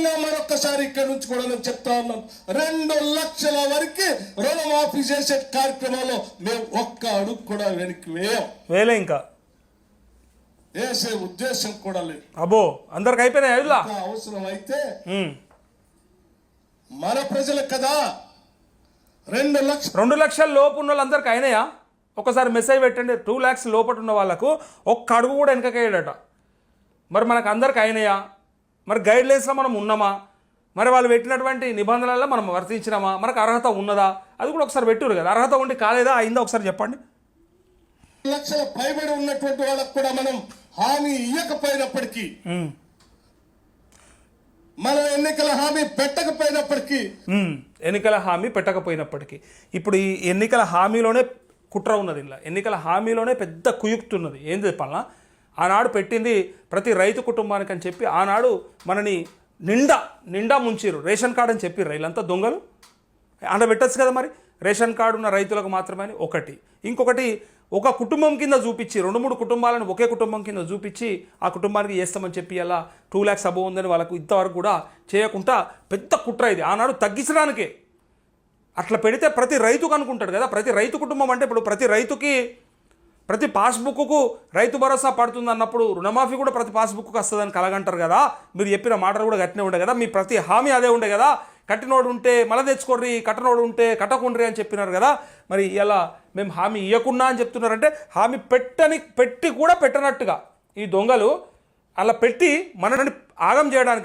ముఖ్యంగా మరొకసారి ఇక్కడ నుంచి కూడా నేను చెప్తా ఉన్నాను, 2 లక్షల వరకు రుణమాఫీ చేసే కార్యక్రమంలో మేము ఒక్క అడుగు కూడా వెనక్కి వేలే ఇంకా వేసే ఉద్దేశం కూడా లేదు. అబ్బో అందరికి అయిపోయినాయి. అవసరం అయితే మన ప్రజలకు కదా 2 లక్షల లోపు ఉన్న వాళ్ళందరికీ అయినాయా? ఒకసారి మెసేజ్ పెట్టండి. 2 lakhs లోపల ఉన్న వాళ్ళకు ఒక్క అడుగు కూడా వెనకకేయడట. మరి మనకు అందరికి అయినాయా? మరి గైడ్లైన్స్లో మనం ఉన్నామా? మరి వాళ్ళు పెట్టినటువంటి నిబంధనలలో మనం వర్తించినామా? మనకు అర్హత ఉన్నదా? అది కూడా ఒకసారి పెట్టురు కదా. అర్హత ఉండి కాలేదా అయిందా ఒకసారి చెప్పండి. లక్షల పైబడి ఉన్నటువంటి వాళ్ళకు కూడా మనం హామీ ఇవ్వకపోయినప్పటికీ, మన ఎన్నికల హామీ పెట్టకపోయినప్పటికీ ఇప్పుడు ఈ ఎన్నికల హామీలోనే కుట్ర ఉన్నది. ఇలా ఎన్నికల హామీలోనే పెద్ద కుయుక్తున్నది. ఏం చెప్పాలన్నా, ఆనాడు పెట్టింది ప్రతి రైతు కుటుంబానికి అని చెప్పి ఆనాడు మనని నిండా ముంచిరు. రేషన్ కార్డు అని చెప్పిర్రు. వీళ్ళంతా దొంగలు. అంటే పెట్టచ్చు కదా మరి, రేషన్ కార్డు ఉన్న రైతులకు మాత్రమే ఒకటి. ఇంకొకటి ఒక కుటుంబం కింద చూపించి 2-3 కుటుంబాలను ఒకే కుటుంబం కింద చూపించి ఆ కుటుంబానికి చేస్తామని చెప్పి అలా 2 lakhs అబోవ్ ఉందని వాళ్ళకు ఇంతవరకు కూడా చేయకుండా పెద్ద కుట్ర ఇది. ఆనాడు తగ్గించడానికే అట్లా పెడితే ప్రతి రైతుకు అనుకుంటాడు కదా. ప్రతి రైతు కుటుంబం అంటే ఇప్పుడు ప్రతి రైతుకి ప్రతి పాస్బుక్కు రైతు భరోసా పడుతుంది అన్నప్పుడు రుణమాఫీ కూడా ప్రతి పాస్బుక్కు వస్తుందని కలగంటారు కదా. మీరు చెప్పిన మాటలు కూడా గట్టినే ఉండే కదా. మీ ప్రతి హామీ అదే ఉండే కదా. కట్టినోడు ఉంటే మళ్ళీ తెచ్చుకోర్రి, కట్టనోడు ఉంటే కట్టకుండ్రి అని చెప్పినారు కదా. మరి ఇలా మేము హామీ ఇవ్వకుండా అని చెప్తున్నారంటే హామీ పెట్టి కూడా పెట్టనట్టుగా ఈ దొంగలు అలా పెట్టి మనని ఆగం చేయడానికి